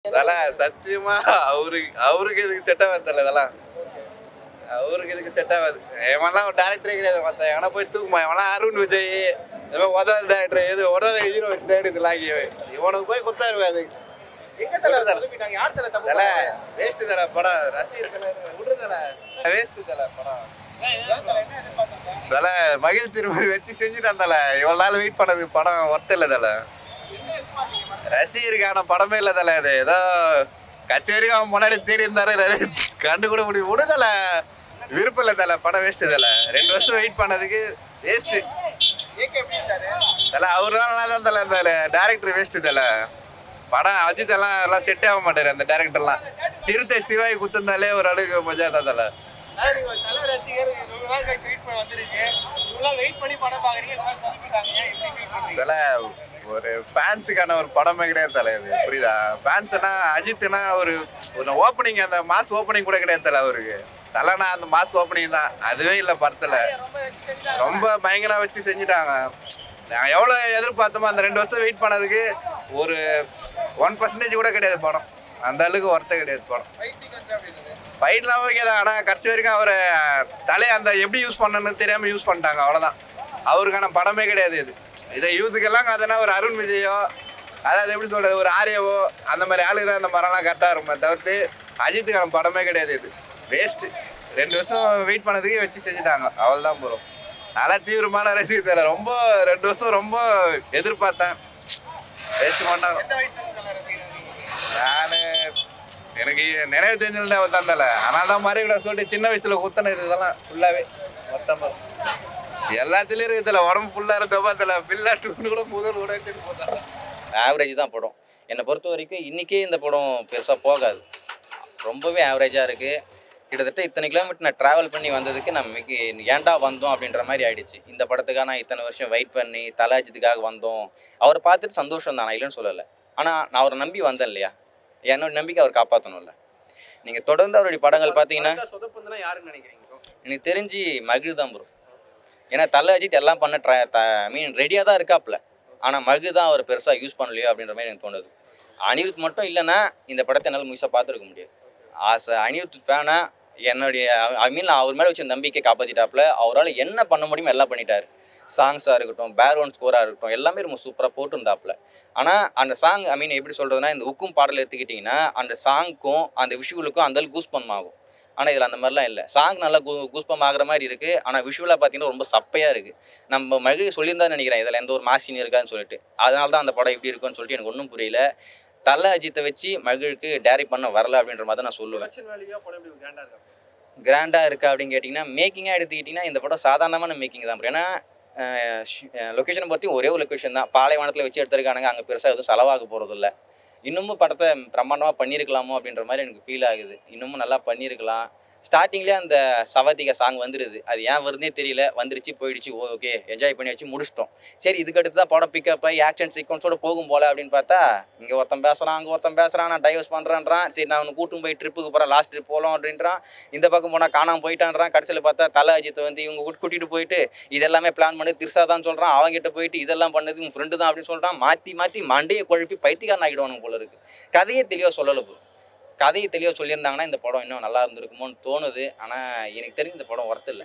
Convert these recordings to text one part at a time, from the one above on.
அதெல்லாம் சத்தியமா அவருக்கு இதுக்கு செட் ஆகாது தல. இதெல்லாம் அவருக்கு இதுக்கு செட் ஆகாது. இவன்லாம் ஒரு டேரக்டரே கிடையாது. மற்ற எவனா போய் தூக்குமா, இவன்லாம் அருண் விஜய் ஏதோ உதவி டேரக்டர் எது உடனே ஹீரோ வச்சு எடுத்து லாகி இவனுக்கு போய் குத்தாரு. அது தல வேஸ்ட் தல படம். ரசிகர் விடுறதல வேஸ்ட் தல படம். தல மகிழ் திருமதி வச்சு செஞ்சுட்டான் தல. இவ்வளவு நாள் வெயிட் பண்ணது படம் ஒர்த் இல்லை தல. ரசிகருக்கான படமே இல்லை தல. இது ஏதோ கச்சேரியும் அவன் முன்னாடி தேடி இருந்தாரு, கண்டு கூட முடியும். விடுதல விருப்பம் இல்லை தல. படம் வேஸ்ட் தல. 2 வருஷம் வெயிட் பண்ணதுக்கு வேஸ்ட் தல. அவருலாம் நல்லா தான் தல. இந்த டேரக்டர் வேஸ்ட் தல. படம் அஜித் எல்லாம் செட் ஆக மாட்டாரு அந்த டேரக்டர்லாம். திருத்த சிவாய் குத்துந்தாலே ஒரு அளவுக்கு மஜா தான் தல. தல ஒரு ஃபேன்ஸுக்கான ஒரு படமே கிடையாது தல. இது புரியுதா? ஃபேன்ஸ்னா அஜித்னா ஒரு ஓப்பனிங், அந்த மாஸ் ஓப்பனிங் கூட கிடையாது தல அவருக்கு. தலைனா அந்த மாஸ் ஓப்பனிங் தான், அதுவே இல்லை படத்துல. ரொம்ப பயங்கரமா வச்சு செஞ்சுட்டாங்க. நான் எவ்வளோ எதிர்பார்த்தோமோ அந்த 2 வருஷம் வெயிட் பண்ணதுக்கு ஒரு 1% கூட கிடையாது படம். அந்த அளவுக்கு ஒர்த்தே கிடையாது படம். ஃபைட்லாம் ஓகே தான், ஆனால் கடைசி வரைக்கும் அவரை தலையை அந்த எப்படி யூஸ் பண்ணணும்னு தெரியாமல் யூஸ் பண்ணிட்டாங்க, அவ்வளோதான். அவருக்கான படமே கிடையாது இது. இதை யூத்துக்கெல்லாம் அதனா ஒரு அருண் விஜயோ, அதாவது எப்படி சொல்கிறது, ஒரு ஆரியவோ அந்த மாதிரி ஆளுக்கு தான் இந்த மரம்லாம் கரெக்டாக இருக்கும். தவிர்த்து அஜித்துக்கான படமே கிடையாது இது. வேஸ்ட்டு. 2 வருஷம் வெயிட் பண்ணதுக்கு வச்சு செஞ்சுட்டாங்க, அவ்வளோதான் போகிறோம். நல்லா தீவிரமான ரசிகர் தர. ரொம்ப 2 வருஷம் ரொம்ப எதிர்பார்த்தேன், வேஸ்ட் பண்ணாங்க. நான் எனக்கு நினைவு தெரிஞ்சு அவர் தான் தலை. ஆனால் தான் மாதிரி கூட சொல்லிட்டு சின்ன வயசில் குத்தன இதெல்லாம் ஃபுல்லாகவே மொத்தமாக எல்லாத்துலேயும் இருக்குதுல. உடம்பு ஃபுல்லாக இருந்தப்பா தலை. பில்லா டூன்னு கூட முதல் கூட எடுத்துட்டு போட்டாங்க. ஆவரேஜ் தான் படம். என்னை பொறுத்த வரைக்கும் இன்றைக்கே இந்த படம் பெருசாக போகாது, ரொம்பவே ஆவரேஜாக இருக்குது. கிட்டத்தட்ட இத்தனை கிலோமீட்டர் நான் ட்ராவல் பண்ணி வந்ததுக்கு நம்ம ஏன்டா வந்தோம் அப்படின்ற மாதிரி ஆயிடுச்சு. இந்த படத்துக்காக நான் இத்தனை வருஷம் வெயிட் பண்ணி தல அஜித்துக்காக வந்தோம். அவரை பார்த்துட்டு சந்தோஷம் தான், நான் இல்லைன்னு சொல்லலை. ஆனால் நான் அவரை நம்பி வந்தேன் இல்லையா, என்னோட நம்பிக்கை அவர் காப்பாற்றணும்ல. நீங்கள் தொடர்ந்து அவருடைய படங்கள் பார்த்தீங்கன்னா எனக்கு தெரிஞ்சு மகிழ் தான் ப்ரோ. ஏன்னா தல அஜித் எல்லாம் பண்ண ரெடியாக தான் இருக்காப்புல. ஆனால் மகிழ் தான் அவர் பெருசாக யூஸ் பண்ணலையோ அப்படின்ற மாதிரி எனக்கு தோணுது. அனிருத் மட்டும் இல்லைன்னா இந்த படத்தை என்னால் முழுசாக பார்த்துருக்க முடியாது. அனிருத் ஃபேனா என்னுடைய அவர் மேலே வச்ச நம்பிக்கை காப்பாற்றிட்டாப்புல. அவரால் என்ன பண்ண முடியுமோ எல்லாம் பண்ணிட்டார். சாங்ஸாக இருக்கட்டும், பேக்ரவுண்ட் ஸ்கோராக இருக்கட்டும், எல்லாமே ரொம்ப சூப்பராக போட்டுருந்தாப்புல. ஆனால் அந்த சாங் எப்படி சொல்கிறதுனா, இந்த உக்கும் பாடல் எடுத்துக்கிட்டிங்கன்னா அந்த சாங்க்கும் அந்த விஷுவலுக்கும் அந்தளவுக்கு கூஸ்பம் ஆகும். ஆனால் இதில் அந்த மாதிரிலாம் இல்லை. சாங் நல்லா கூஸ்பம் ஆகிற மாதிரி இருக்குது, ஆனால் விஷுவலாக பார்த்தீங்கன்னா ரொம்ப சப்பையாக இருக்குது. நம்ம மகிழ் சொல்லியிருந்தா நினைக்கிறேன் இதில் எந்த ஒரு மாசின் இருக்கான்னு சொல்லிட்டு. அதனால தான் அந்த படம் எப்படி இருக்குன்னு சொல்லிட்டு எனக்கு ஒன்றும் புரியல. தல அஜித்தை வச்சு மகிழுக்கு டைரக்ட் பண்ண வரல அப்படின்ற மாதிரி நான் சொல்லுவேன். கிராண்டாக இருக்கா அப்படின்னு கேட்டிங்கன்னா, மேக்கிங்காக எடுத்துக்கிட்டிங்கன்னா இந்த படம் சாதாரணமான மேக்கிங் தான். ஏன்னா லொக்கேஷனை பற்றி ஒரே ஒரு லொக்கேஷன் தான், பாலைவனத்தில் வச்சு எடுத்துருக்கானுங்க. அங்கே பெருசாக எதுவும் செலவாக போகிறது இல்லை. இன்னமும் படத்தை பிரம்மாண்டமாக பண்ணியிருக்கலாமோ அப்படின்ற மாதிரி எனக்கு ஃபீல் ஆகுது. இன்னமும் நல்லா பண்ணியிருக்கலாம். ஸ்டார்டிங்லேயே அந்த சவாத்திகா சாங் வந்துடுது, அது ஏன் வருதுனே தெரியல. வந்துருச்சு போயிடுச்சு, ஓகே என்ஜாய் பண்ணி வச்சு முடிச்சிட்டோம். சரி, இதுக்கடுத்து தான் படம் பிக்கப் ஆகி ஆக்ஷன் சீக்வன்ஸோட போகும் போல அப்படின்னு பார்த்தா, இங்கே ஒருத்தன் பேசுகிறான், அங்கே ஒருத்தன் பேசுகிறான், நான் டைவர்ஸ் பண்ணுறேன்றான். சரி, நான் ஒன்று கூட்டும் போய் ட்ரிப்புக்கு போகிறேன், லாஸ்ட் ட்ரிப் போகலாம் அப்படின்றான். இந்த பக்கம் போனால் காணாமல் போயிட்டான்றான். கடைசியில் பார்த்தா தல அஜித்தை இவங்க கூட்டிகிட்டு போயிட்டு இதெல்லாமே பிளான் பண்ணி திருசா தான் சொல்கிறான். அவங்ககிட்ட போயிட்டு இதெல்லாம் பண்ணது உங்கள் ஃப்ரெண்டு தான் அப்படின்னு சொல்கிறான். மாற்றி மண்டையை குழப்பி பைத்தியக்காரன் ஆகிடுவானுங்க போல இருக்குது. கதையை தெளிவாக சொல்லலை ப்ரோ. கதையை தெளிவாக சொல்லியிருந்தாங்கன்னா இந்த படம் இன்னும் நல்லா இருந்திருக்குமோன்னு தோணுது. ஆனால் எனக்கு தெரிஞ்சு இந்த படம் ஒர்த்து இல்லை.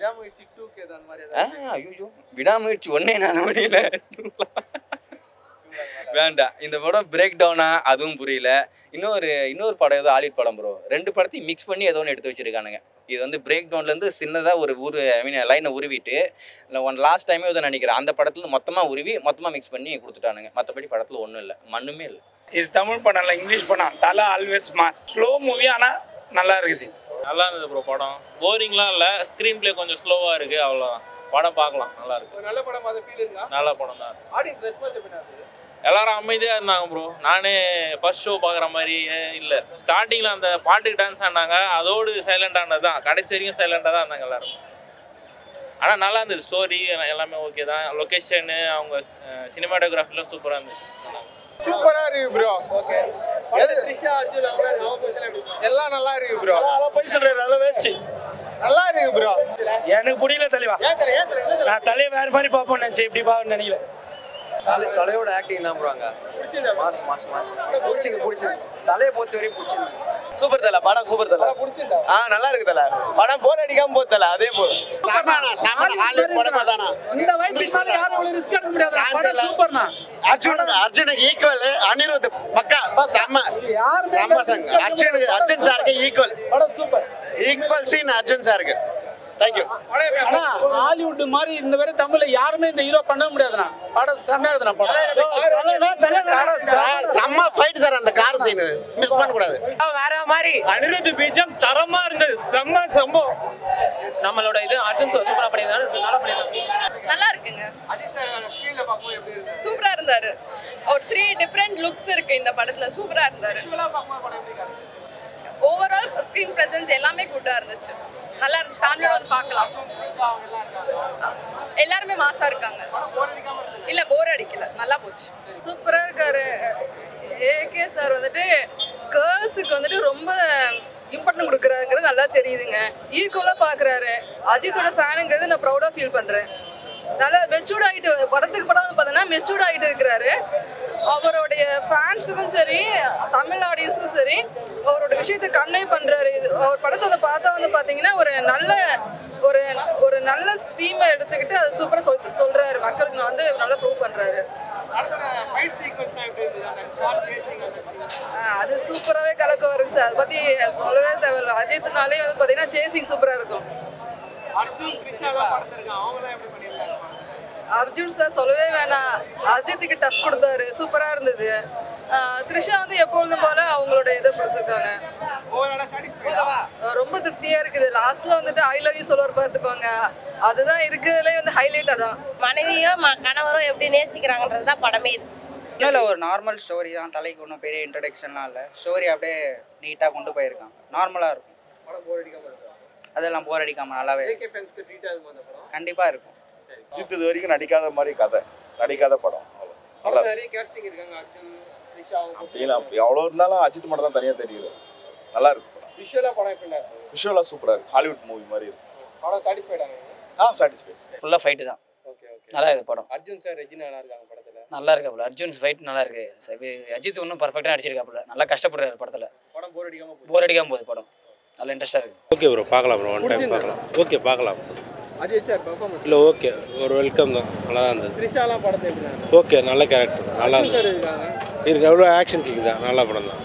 ஐயோ, விடாமுயற்சி ஒன்னே நாள் முடியல வேண்டாம். இந்த படம் பிரேக் டவுனா அதுவும் புரியல. இன்னொரு படம் ஏதோ ஆலிட் படம் ப்ரோ. 2 படத்தையும் மிக்ஸ் பண்ணி ஏதோ ஒன்று எடுத்து வச்சிருக்கானுங்க. இது பிரேக் டவுன்லேருந்து சின்னதாக ஒரு லைனை உருவிட்டு லாஸ்ட் டைமே ஏதோ நினைக்கிறேன் அந்த படத்துல மொத்தமாக உருவி மொத்தமாக மிக்ஸ் பண்ணி கொடுத்துட்டானுங்க. மற்றபடி படத்தில் ஒன்றும் இல்லை, மண்ணுமே இல்லை. இது தமிழ் படம் இல்லை, இங்கிலீஷ் படம். தல ஆல்வேஸ் மாஸ். ஸ்லோ மூவி, ஆனால் நல்லா இருக்குது. நல்லா இருந்தது ப்ரோ. படம் போரிங்லாம் இல்லை, ஸ்க்ரீன் பிளே கொஞ்சம் ஸ்லோவாக இருக்குது, அவ்வளோதான். படம் பார்க்கலாம், நல்லா இருக்கு. நல்ல படம் பார்த்து ஃபீல் இருக்கா? நல்ல படம் தான். ஆடியன்ஸ் ரெஸ்பான்ஸ் எப்படி இருந்தது? எல்லாரும் அமைதியாக இருந்தாங்க ப்ரோ. நானே ஃபர்ஸ்ட் ஷோ பார்க்குற மாதிரி இல்லை. ஸ்டார்டிங்கில் அந்த பாட்டுக்கு டான்ஸ் ஆனாங்க, அதோடு சைலண்டானது தான். கடைசி வரைக்கும் சைலண்டாக தான் இருந்தாங்க எல்லாரும். ஆனால் நல்லா இருந்தது. ஸ்டோரி எல்லாமே ஓகே தான். லொக்கேஷனு அவங்க சினிமாட்டோகிராஃபிலாம் சூப்பராக இருந்துச்சு. சூப்பரா இருக்கு ப்ரோ. ஓகே. த்ரிஷா அர்ஜுன் அவங்க நவபூஷன் எப்படி? எல்லாம் நல்லா இருக்கு ப்ரோ. அதெல்லாம் போய் சொல்றாரு, அதெல்லாம் வேஸ்ட். நல்லா இருக்கு ப்ரோ. எனக்கு புரியல தலைவா. ஏன் தெரியல நான் தலையை வேற மாதிரி பார்ப்போம்னு நினைச்சேன், இப்படி பார்ப்போம்னு நினைக்கல. தலையோட ஆக்டிங் தான் ப்ரோ அங்க மாஸ் மாஸ் மாஸ் பிடிச்சது தலையை பொறுத்த வரையும் பிடிச்சது சூப்பர் தல படம் சூப்பர் தல நல்லா இருக்கு தல படம் போர் அடிக்காம போகுது தல அதே போல இந்த வயசுல யாரும் இவ்வளவு ரிஸ்க் எடுக்க முடியாது படம் சூப்பர்னா அர்ஜுனுக்கு ஈக்குவல் அனிருத் பக்கா செம்ம அர்ஜுன் சாருக்கு ஈக்குவல் படம் சூப்பர் ஈக்குவல் சீன் அர்ஜுன் சாருக்கு தேங்க்யூ ஆனா ஹாலிவுட் மாதிரி இந்த வரை தமிழ்ல யாருமே இந்த ஹீரோ பண்ண முடியாதுண்ணா படம் செம்மையாதுண்ணா படம் செம்ம ஃபைட் சார் அந்த கார் சீன் மிஸ் பண்ண கூடாது வேற மாதிரி அனிருத் பீஜம் தரமா இருந்தது செம்ம சம்பவம் நம்மளோட இது அர்ஜுன் சூப்பரா பண்ணியிருந்தாரு நல்லா பண்ணியிருந்தாரு நல்லா இருக்குங்க சூப்பரா இருந்தாரு ஒரு 3 டிஃபரெண்ட் லுக்ஸ் இருக்கு இந்த படத்துல சூப்பரா இருந்தாரு ஓவரால் ஸ்கிரீன் பிரசன்ஸ் எல்லாமே குட்டா இருந்துச்சு நல்லா இருந்துச்சு ஃபேமிலியோட வந்து பார்க்கலாம் எல்லாருமே மாசா இருக்காங்க இல்ல போர் அடிக்கல நல்லா போச்சு சூப்பரா இருக்காரு ஏகே சார் வந்துட்டு கேர்ள்ஸுக்கு வந்துட்டு ரொம்ப இம்பார்ட்டன்ட் கொடுக்குறாங்கிறது நல்லா தெரியுதுங்க ஈக்குவலா பாக்குறாரு அஜித்தோட ஃபேனுங்கிறது நான் ப்ரௌடா ஃபீல் பண்றேன் நல்லா மெச்சூர்ட் ஆகிட்டு படத்துக்கு படம் பார்த்தோன்னா மெச்சூர்ட் ஆகிட்டு இருக்கிறாரு அவருடைய ஃபேன்ஸுக்கும் சரி தமிழ் ஆடியன்ஸுக்கும் சரி அவரோட விஷயத்தை கன்வே பண்றாரு இது அவர் படத்தை வந்து பார்த்தா வந்து பார்த்தீங்கன்னா ஒரு நல்ல தீமை எடுத்துக்கிட்டு அது சூப்பராக சொல்றாரு மக்களுக்கு நான் வந்து நல்லா ப்ரூவ் பண்றாரு அது சூப்பராகவே கலக்க வருங்க சார் அதை பற்றி சொல்லவே தேவையில்ல அஜித்னாலே வந்து பார்த்தீங்கன்னா சேசிங் சூப்பராக இருக்கும் அர்ஜுன் சார் சொல்லவே வேணாம் அஜித்துக்கு டஃப் கொடுத்தாரு சூப்பரா இருந்தது த்ரிஷா வந்து எப்பொழுதும் போல அவங்களோட இதை கொடுத்துருக்காங்க ரொம்ப திருப்தியா இருக்குது லாஸ்ட்ல வந்துட்டு ஐ லவ் யூ சொல்லுவார் பார்த்துக்கோங்க அதுதான் இருக்கிறதுலே வந்து ஹைலைட் அதான் மனைவியோ கணவரோ எப்படி நேசிக்கிறாங்கன்றது தான் படமே இது இல்லை ஒரு நார்மல் ஸ்டோரி தான் தலைக்கு ஒன்றும் பெரிய இன்ட்ரடக்ஷன்லாம் இல்லை ஸ்டோரி அப்படியே நீட்டாக கொண்டு போயிருக்காங்க நார்மலாக இருக்கும் அதெல்லாம் போர் அடிக்காமல் நல்லாவே கண்டிப்பாக இருக்கும் அஜித் இது வரைக்கும் நடிக்காத மாதிரி கதை நடிக்காத படம் நல்லா அப்படிலாம் எவ்வளோ இருந்தாலும் அஜித் மட்டும் தான் தனியாக தெரியுது நல்லா இருக்கு படம் விஷுவலாக சூப்பராக இருக்கு ஹாலிவுட் மூவி மாதிரி இருக்கு சாட்டிஸ்ஃபைட் ஃபுல்லா ஃபைட் தான் நல்லா இருக்கு படம் அர்ஜுன் சார் ரெஜினா நல்லா இருக்காங்க படத்துல நல்லா இருக்காப்புல அர்ஜுன் ஃபைட் நல்லா இருக்கு அஜித் ஒன்றும் பர்ஃபெக்டாக நடிச்சிருக்காப்புல நல்லா கஷ்டப்படுறாரு படத்தில் படம் போர் அடிக்காம போகுது படம் நல்லா இன்ட்ரெஸ்டாக இருக்கு ஓகே ப்ரோ பார்க்கலாம் ப்ரோ ஒன் டைம் பார்க்கலாம் ஓகே பார்க்கலாம் அஜித் சார் பெர்ஃபார்மன்ஸ் இல்லை ஓகே ஒரு வெல்கம் தான் நல்லா தான் இருந்தது த்ரிஷாலாம் படத்தை எப்படி ஓகே நல்ல கேரக்டர் நல்லா சார் இருந்தது இருக்காங்க இருக்கு எவ்வளோ ஆக்ஷன் கிக் தான் நல்ல படம் தான்